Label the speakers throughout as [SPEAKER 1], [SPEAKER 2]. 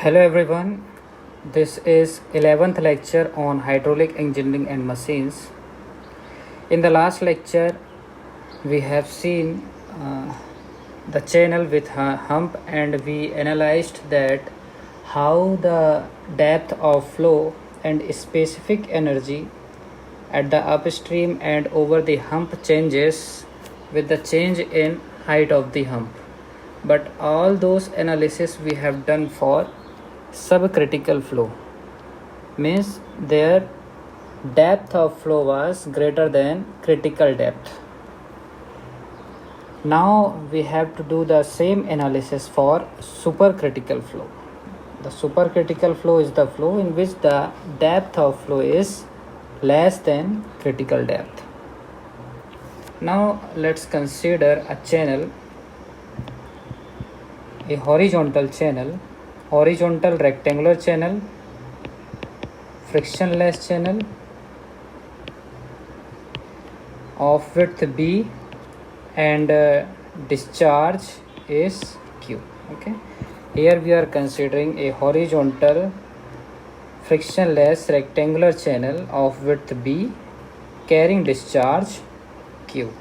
[SPEAKER 1] Hello everyone, this is 11th lecture on hydraulic engineering and machines. In the last lecture, we have seen the channel with hump, and we analyzed that how the depth of flow and specific energy at the upstream and over the hump changes with the change in height of the hump. But all those analysis we have done for subcritical flow, means their depth of flow was greater than critical depth. Now we have to do the same analysis for supercritical flow. The supercritical flow is the flow in which the depth of flow is less than critical depth. Now let's consider a channel, a horizontal channel, horizontal rectangular channel, frictionless channel of width B, and discharge is Q. Okay, here we are considering a horizontal frictionless rectangular channel of width B carrying discharge Q,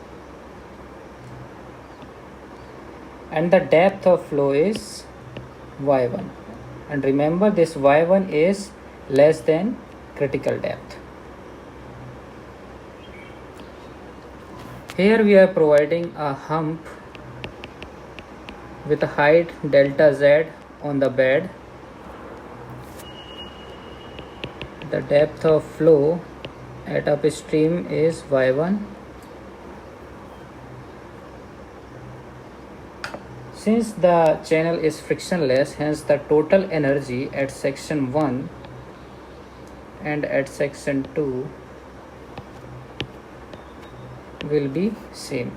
[SPEAKER 1] and the depth of flow is Y1, and remember this Y1 is less than critical depth. Here we are providing a hump with a height delta Z on the bed. The depth of flow at upstream is Y1. Since the channel is frictionless, hence the total energy at section 1 and at section 2 will be same.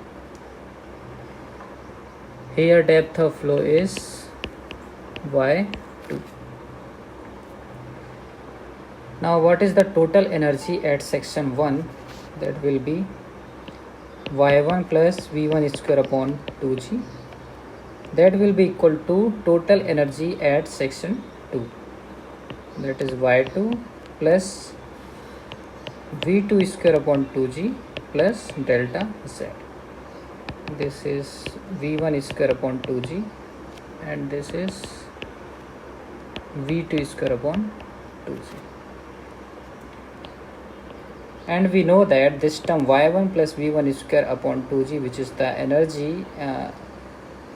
[SPEAKER 1] Here depth of flow is Y2. Now what is the total energy at section 1? That will be Y1 plus V1 square upon 2G. That will be equal to total energy at section 2. That is Y2 plus V2 square upon 2G plus delta Z. This is V1 square upon 2G, and this is V2 square upon 2G. And we know that this term Y1 plus V1 square upon 2G, which is the energy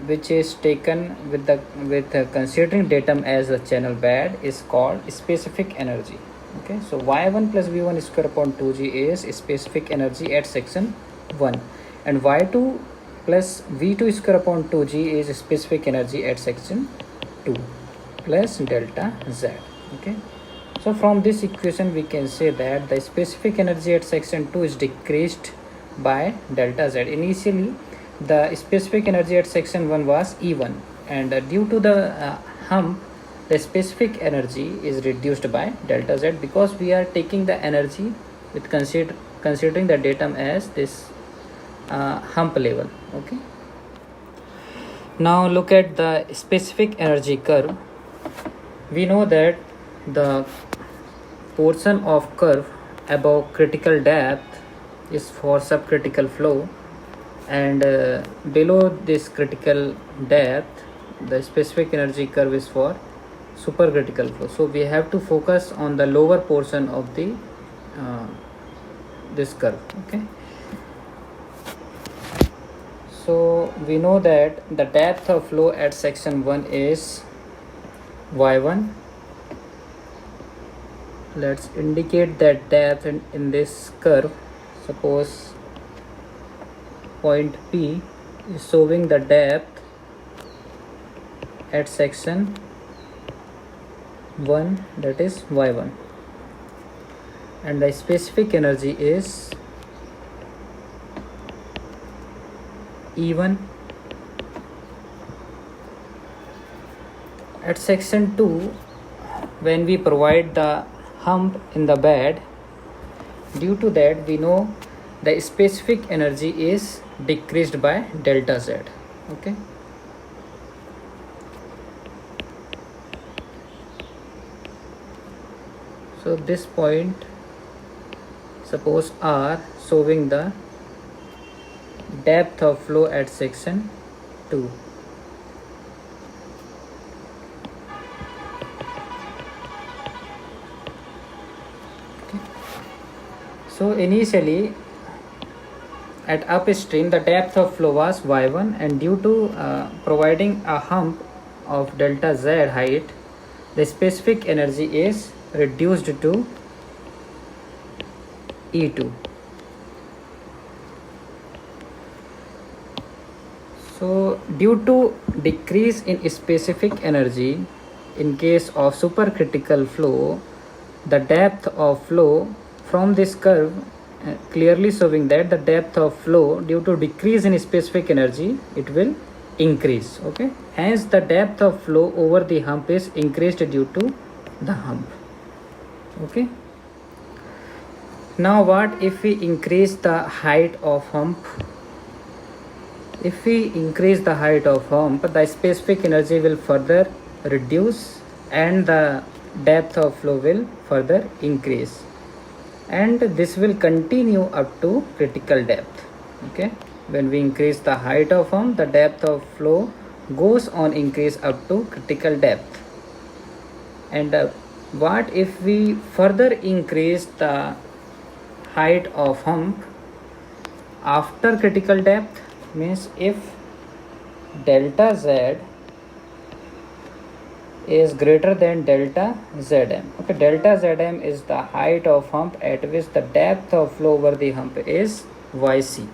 [SPEAKER 1] which is taken with considering datum as a channel bed, is called specific energy. Okay, so Y1 plus V1 square upon 2G is specific energy at section 1, and Y2 plus V2 square upon 2G is specific energy at section 2 plus delta Z. Okay, so from this equation we can say that the specific energy at section 2 is decreased by delta Z. Initially the specific energy at section 1 was E1, and due to the hump, the specific energy is reduced by delta Z, because we are taking the energy with considering the datum as this hump level. Okay, now look at the specific energy curve. We know that the portion of curve above critical depth is for subcritical flow, and below this critical depth the specific energy curve is for supercritical flow. So we have to focus on the lower portion of the this curve. Okay, so we know that the depth of flow at section 1 is Y1. Let's indicate that depth in this curve. Suppose point P is showing the depth at section 1, that is Y1, and the specific energy is E1. At section 2, when we provide the hump in the bed, due to that we know the specific energy is decreased by delta Z. Okay, So this point, suppose R, showing the depth of flow at section 2. Okay. So initially at upstream the depth of flow was y1, and due to providing a hump of delta z height, the specific energy is reduced to E2. So due to decrease in specific energy in case of supercritical flow, the depth of flow from this curve clearly showing that the depth of flow due to decrease in specific energy, it will increase. Okay, hence the depth of flow over the hump is increased due to the hump. Okay, now what if we increase the height of hump? If we increase the height of hump, the specific energy will further reduce and the depth of flow will further increase, and this will continue up to critical depth. Okay, when we increase the height of hump, the depth of flow goes on increase up to critical depth. And what if we further increase the height of hump after critical depth? Means if delta z is greater than delta zm. Okay, delta zm is the height of hump at which the depth of flow over the hump is yc.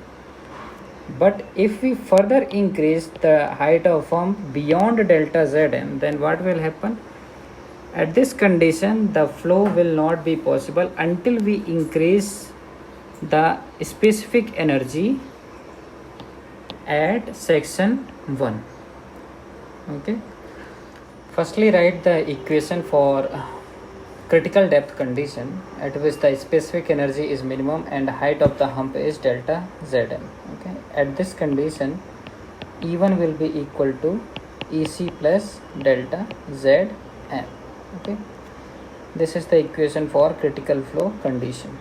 [SPEAKER 1] But if we further increase the height of hump beyond delta zm, then what will happen? At this condition, the flow will not be possible until we increase the specific energy at section 1. Okay, firstly write the equation for critical depth condition at which the specific energy is minimum and height of the hump is delta zm. Okay, at this condition E1 will be equal to EC plus delta zm. Okay, this is the equation for critical flow condition.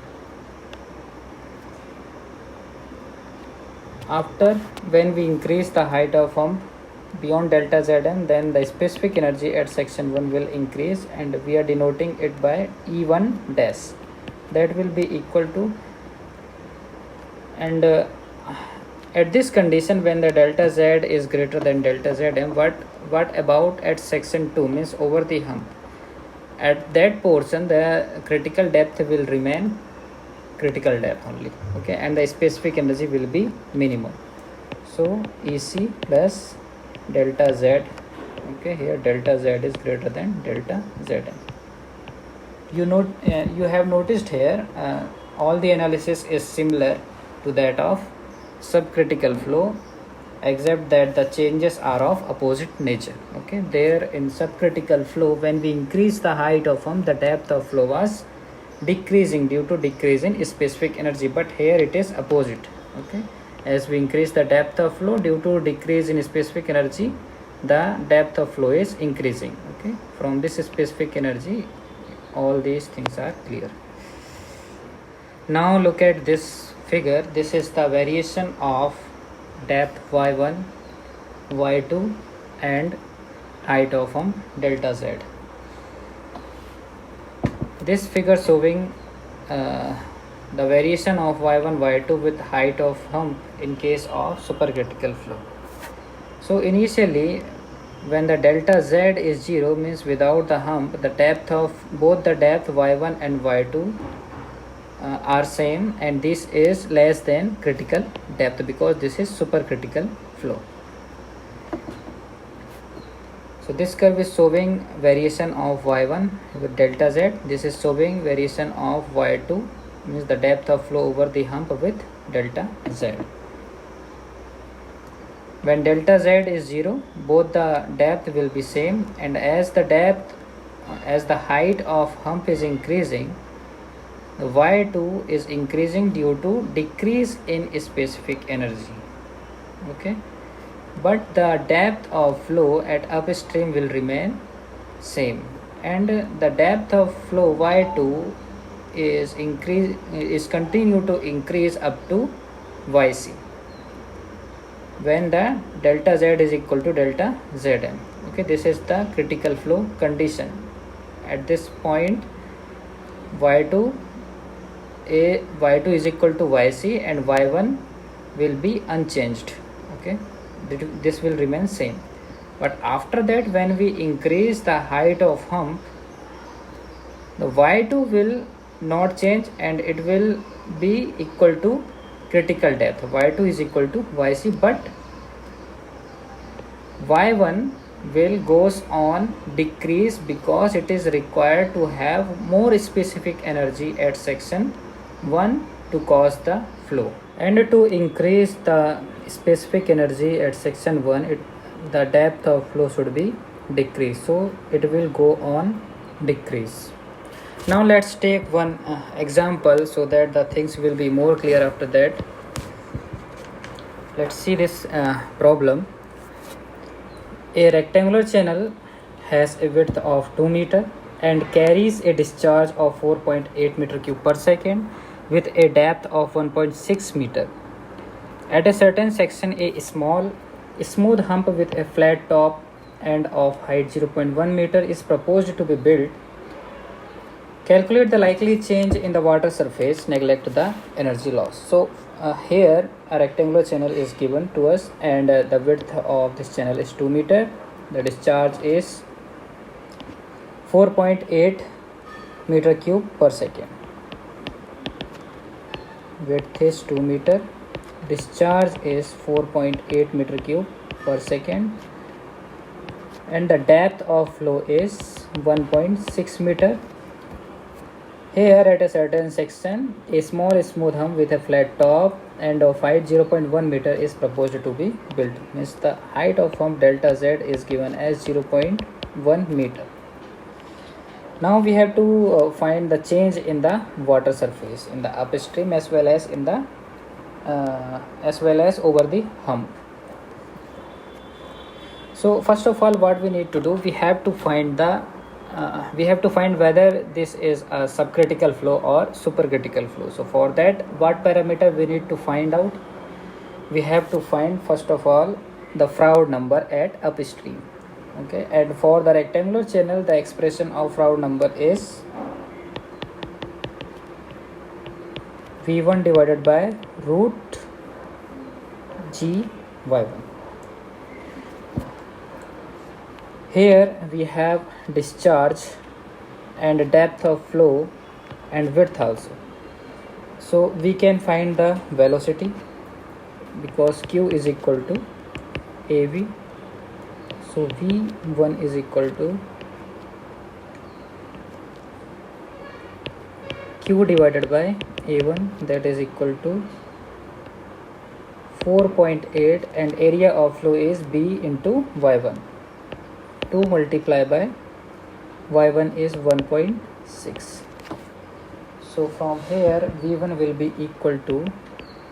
[SPEAKER 1] After, when we increase the height of hump beyond delta zm, then the specific energy at section 1 will increase, and we are denoting it by E1 dash. That will be equal to, and at this condition, when the delta z is greater than delta zm, what about at section 2, means over the hump? At that portion the critical depth will remain critical depth only. Okay, and the specific energy will be minimum. So EC plus delta z. Okay, here delta z is greater than delta zm. You have noticed here all the analysis is similar to that of subcritical flow, except that the changes are of opposite nature. Okay, there in subcritical flow, when we increase the height of hump, the depth of flow was decreasing due to decrease in specific energy, but here it is opposite. Okay, as we increase the depth of flow due to decrease in specific energy, the depth of flow is increasing. Okay, from this specific energy, all these things are clear. Now look at this figure. This is the variation of depth y1, y2 and height of hump delta z. This figure showing the variation of y1, y2 with height of hump in case of supercritical flow. So initially, when the delta z is 0, means without the hump, the depth of both the depth y1 and y2 are same, and this is less than critical depth because this is supercritical flow. So this curve is showing variation of y1 with delta z. This is showing variation of y2, means the depth of flow over the hump with delta z. When delta z is 0, both the depth will be same, and as the height of hump is increasing, the y2 is increasing due to decrease in specific energy. Okay, but the depth of flow at upstream will remain same, and the depth of flow y2 is continue to increase up to yc when the delta z is equal to delta zm. Okay, this is the critical flow condition. At this point y2 y2 is equal to yc and y1 will be unchanged. Okay, this will remain same. But after that, when we increase the height of hump, the y2 will not change and it will be equal to critical depth. Y2 is equal to yc, but y1 will goes on decrease because it is required to have more specific energy at section 1 to cause the flow. And to increase the specific energy at section 1, the depth of flow should be decreased, so it will go on decrease. Now let's take one example so that the things will be more clear after that. Let's see this problem. A rectangular channel has a width of 2 meter and carries a discharge of 4.8 meter cube per second with a depth of 1.6 meter. At a certain section, a smooth hump with a flat top and of height 0.1 meter is proposed to be built. Calculate the likely change in the water surface, neglect the energy loss. So here a rectangular channel is given to us and the width of this channel is 2 meter. The discharge is 4.8 meter cube per second. Width is 2 meter. Discharge is 4.8 meter cube per second. And the depth of flow is 1.6 meter. Here at a certain section, a small smooth hump with a flat top and of height 0.1 meter is proposed to be built. Means the height of hump delta z is given as 0.1 meter. Now we have to find the change in the water surface in the upstream as well as in the over the hump. So first of all, what we need to do, we have to find whether this is a subcritical flow or supercritical flow. So for that, what parameter we need to find out? We have to find first of all the Froude number at upstream. Okay, and for the rectangular channel, the expression of Froude number is V1 divided by root G Y1. Here we have discharge and depth of flow and width also. So we can find the velocity because Q is equal to AV. So V1 is equal to Q divided by A1, that is equal to 4.8, and area of flow is B into Y1. 2 multiplied by y1 is 1.6. So from here v1 will be equal to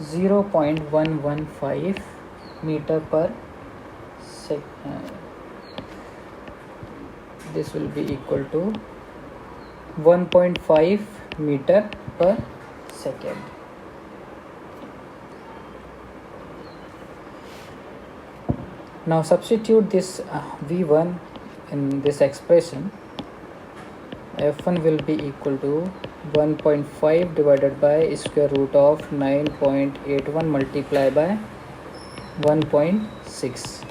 [SPEAKER 1] 0.115 meter per second. This will be equal to 1.5 meter per second. Now substitute this v1 in this expression. F1 will be equal to 1.5 divided by square root of 9.81 multiplied by 1.6.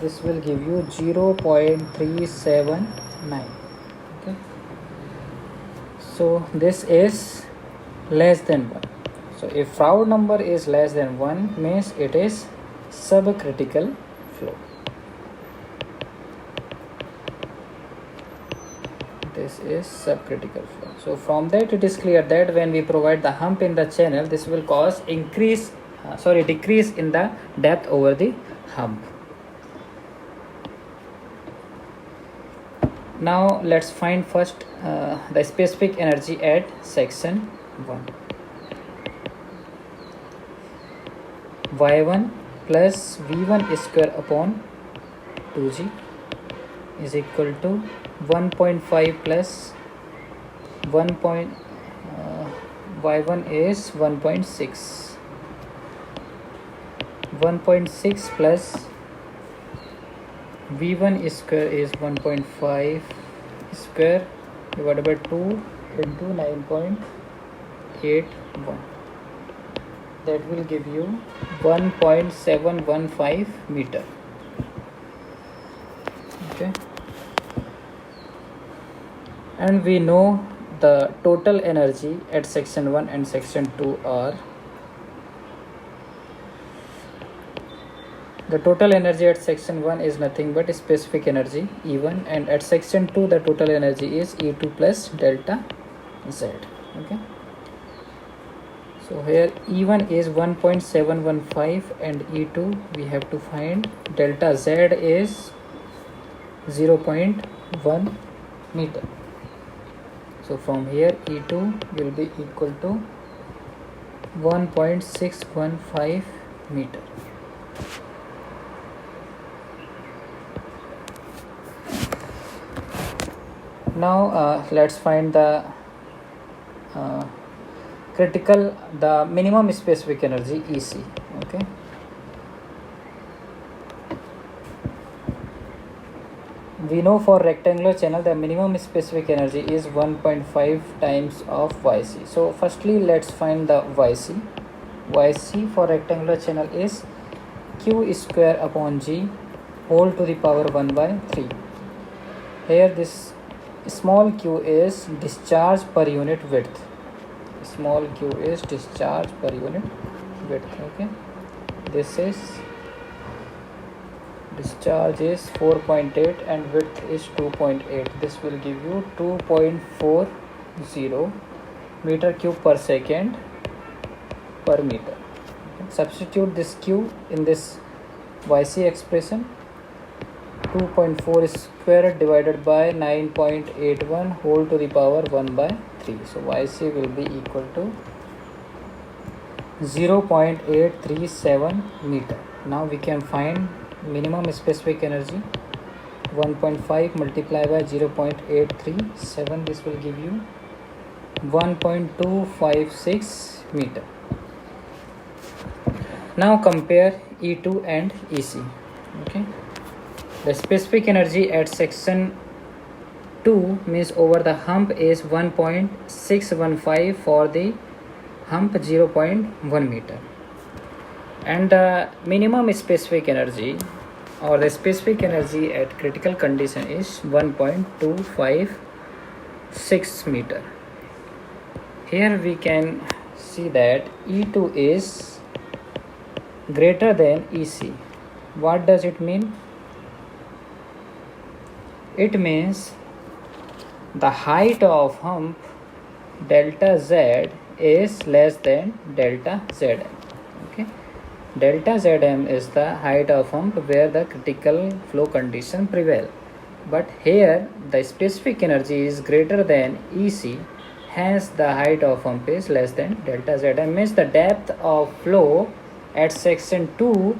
[SPEAKER 1] This will give you 0.379. Okay. So this is less than 1. So if Froude number is less than 1 means it is subcritical flow. This is subcritical flow. So from that it is clear that when we provide the hump in the channel, this will cause decrease in the depth over the hump. Now let's find first the specific energy at section 1. Y1 plus V1 square upon 2G is equal to 1.5 plus 1 point, y1 is 1.6. 1.6 plus v1 square is 1.5 square divided by 2 into 9.81. That will give you 1.715 meter. Okay, and we know the total energy at section 1 and section 2 are, the total energy at section 1 is nothing but specific energy E1, and at section 2 the total energy is E2 plus delta Z. Okay, so here E1 is 1.715 and E2 we have to find. Delta Z is 0.1 meter. So from here E2 will be equal to 1.615 meter. Now let's find the the minimum specific energy EC. Okay, we know for rectangular channel the minimum specific energy is 1.5 times of YC. So firstly let's find the YC. YC for rectangular channel is Q square upon G whole to the power 1 by 3. Here this small q is discharge per unit width. Small q is discharge per unit width. Okay, this is discharge is 4.8 and width is 2.8. This will give you 2.40 meter cube per second per meter. Substitute this q in this YC expression. 2.4 square divided by 9.81 whole to the power 1 by 3. So YC will be equal to 0.837 meter. Now we can find minimum specific energy. 1.5 multiplied by 0.837, this will give you 1.256 meter. Now compare E2 and EC. Okay, the specific energy at section 2 means over the hump is 1.615 for the hump 0.1 meter, and the minimum specific energy or the specific energy at critical condition is 1.256 meter. Here we can see that E2 is greater than EC. What does it mean? It means the height of hump delta Z is less than delta Zm. Okay, delta Zm is the height of hump where the critical flow condition prevail. But here the specific energy is greater than EC, hence the height of hump is less than delta Zm. Means the depth of flow at section 2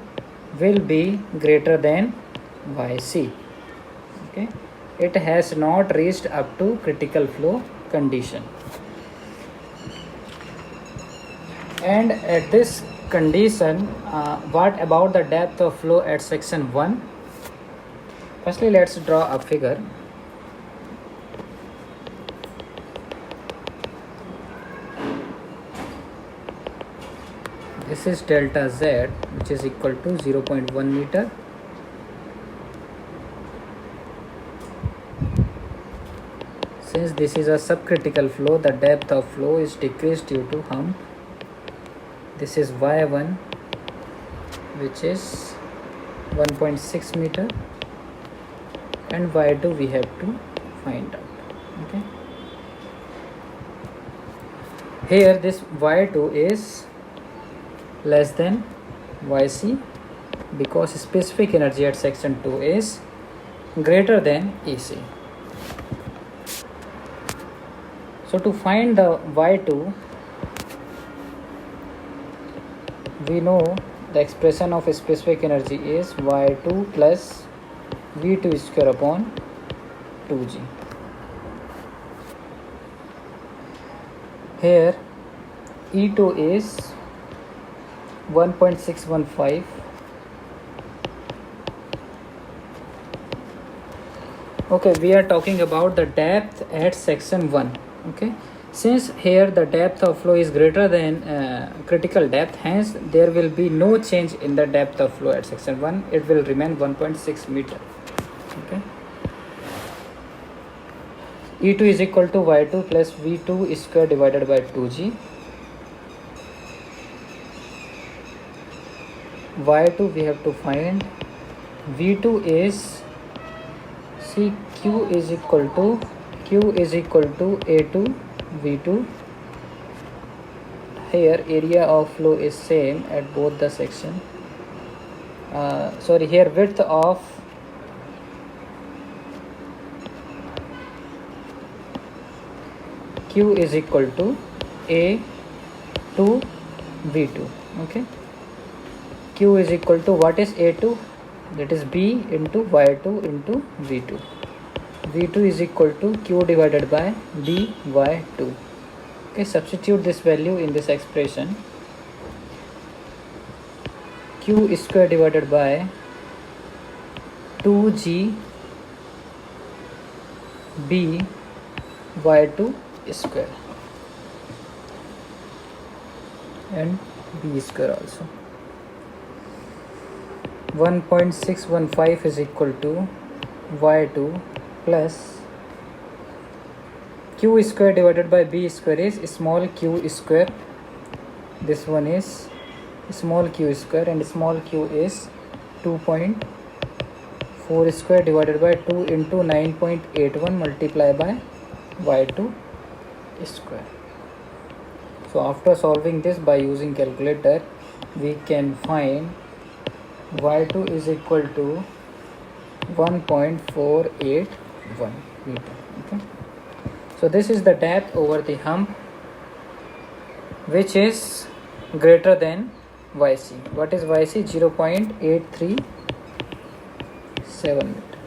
[SPEAKER 1] will be greater than YC. Okay, it has not reached up to critical flow condition. And at this condition, what about the depth of flow at section 1? Firstly, let's draw a figure. This is delta Z, which is equal to 0.1 meter. Since this is a subcritical flow, the depth of flow is decreased due to hump. This is Y1, which is 1.6 meter, and Y2 we have to find out. Okay, here this Y2 is less than YC because specific energy at section 2 is greater than EC. So to find the Y2, we know the expression of specific energy is Y2 plus V2 square upon 2g. Here E2 is 1.615. Okay, we are talking about the depth at section 1. Okay, since here the depth of flow is greater than critical depth, hence there will be no change in the depth of flow at section 1. It will remain 1.6 meter. Okay, E2 is equal to Y2 plus V2 square divided by 2G. Y2 we have to find. V2 is, see, Q is equal to A2 V2. Here area of flow is same at both the section. Here width of Q is equal to A2 V2. Okay, Q is equal to, what is A2? That is B into Y2 into V2. V2 is equal to Q divided by by2. Okay, substitute this value in this expression. Q square divided by 2G B Y2 square and B square also. 1.615 is equal to Y2 plus Q square divided by B square is small q square. This one is small q square, and small q is 2.4 square divided by 2 into 9.81 multiplied by Y2 square. So after solving this by using calculator, we can find Y2 is equal to 1.481 meter. Okay, so this is the depth over the hump which is greater than YC. What is YC? 0.837 meter.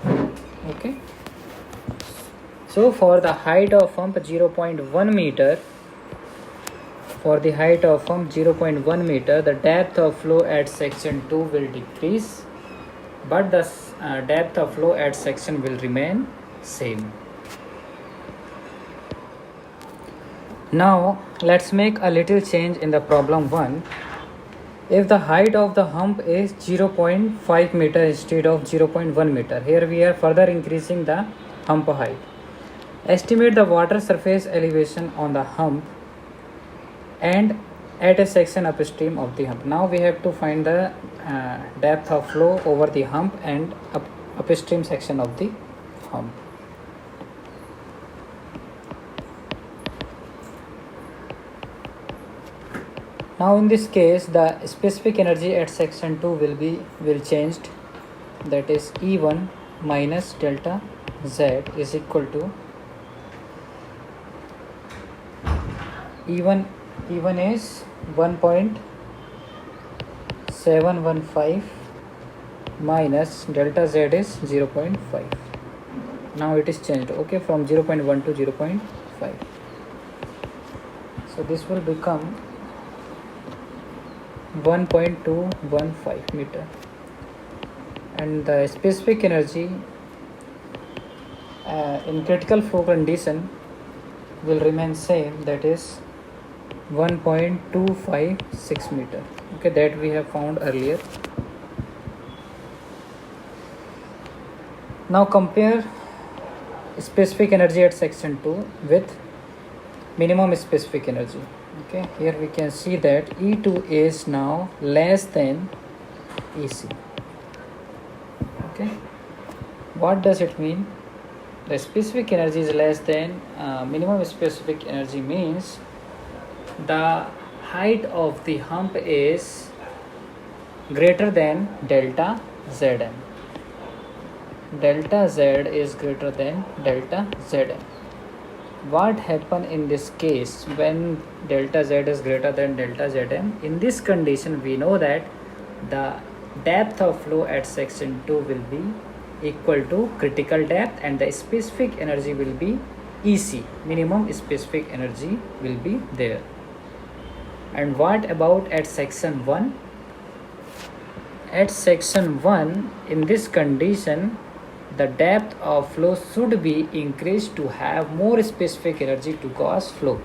[SPEAKER 1] Okay, so for the height of hump 0.1 meter, for the height of hump 0.1 meter, the depth of flow at section 2 will decrease, but the depth of flow at section will remain same. Now let's make a little change in the problem 1. If the height of the hump is 0.5 meter instead of 0.1 meter, here we are further increasing the hump height. Estimate the water surface elevation on the hump and at a section upstream of the hump. Now we have to find the depth of flow over the hump and upstream section of the hump. Now in this case, the specific energy at section 2 will changed, that is E1 minus delta Z is equal to E1 is 1.715 minus delta Z is 0.5. Now it is changed, okay, from 0.1 to 0.5. So this will become 1.215 meter, and the specific energy in critical flow condition will remain same, that is 1.256 meter. Okay, that we have found earlier. Now compare specific energy at section 2 with minimum specific energy. Okay, here we can see that E2 is now less than EC. Okay, what does it mean? The specific energy is less than minimum specific energy means the height of the hump is greater than delta Zm. Delta Z is greater than delta Zm. What happens in this case when delta Z is greater than delta Zm? In this condition, we know that the depth of flow at section 2 will be equal to critical depth, and the specific energy will be EC, minimum specific energy will be there. And what about at section 1? At section 1, in this condition, the depth of flow should be increased to have more specific energy to cause flow.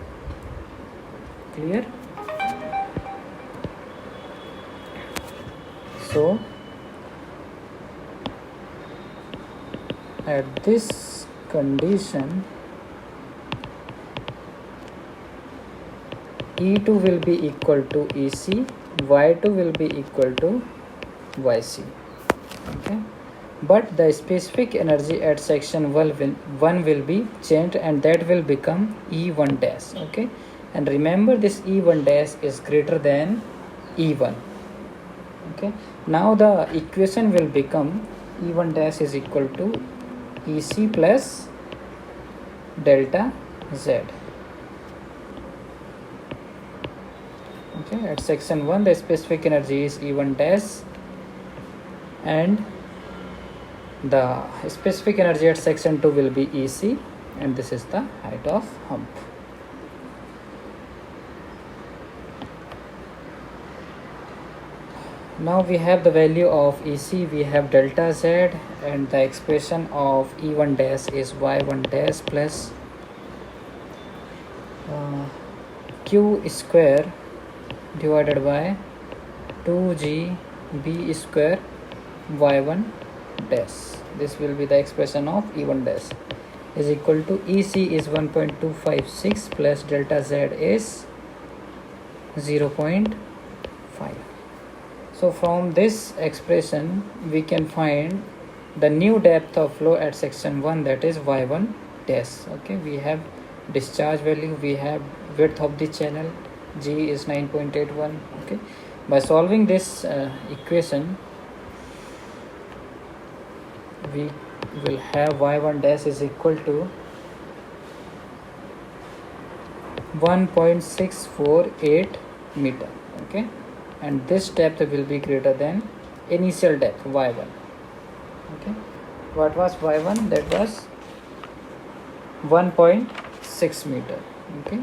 [SPEAKER 1] Clear? So at this condition, E2 will be equal to EC, Y2 will be equal to YC. Okay, but the specific energy at section 1 will be changed, and that will become E1 dash. Okay, and remember this E1 dash is greater than E1. Okay, now the equation will become E1 dash is equal to EC plus delta Z. Okay, at section 1 the specific energy is E1 dash, and the specific energy at section 2 will be EC, and this is the height of hump. Now we have the value of EC, we have delta Z, and the expression of E1 dash is Y1 dash plus Q square divided by 2GB square Y1 dash. This will be the expression of E1 dash is equal to EC is 1.256 plus delta Z is 0.5. So from this expression we can find the new depth of flow at section 1, that is Y1 dash. Okay, we have discharge value, we have width of the channel, G is 9.81. Okay, by solving this equation we will have Y1 dash is equal to 1.648 meter. Okay, and this depth will be greater than initial depth Y1. Okay, what was Y1? That was 1.6 meter. Okay,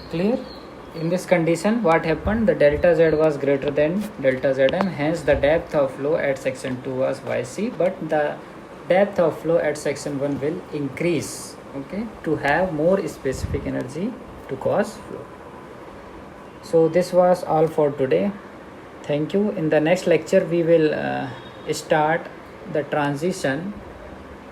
[SPEAKER 1] clear? In this condition what happened, the delta Z was greater than delta Zn, hence the depth of flow at section 2 was Yc, but the depth of flow at section 1 will increase, okay, to have more specific energy to cause flow. So this was all for today. Thank you. In the next lecture we will start the transition,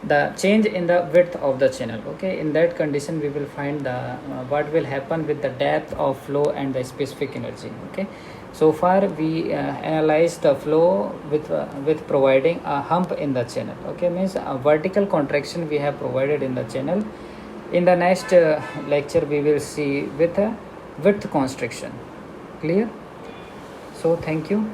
[SPEAKER 1] the change in the width of the channel. Okay, in that condition we will find the what will happen with the depth of flow and the specific energy. Okay, so far we analyzed the flow with providing a hump in the channel. Okay, means a vertical contraction we have provided in the channel. In the next lecture we will see with a width constriction. Clear? So thank you.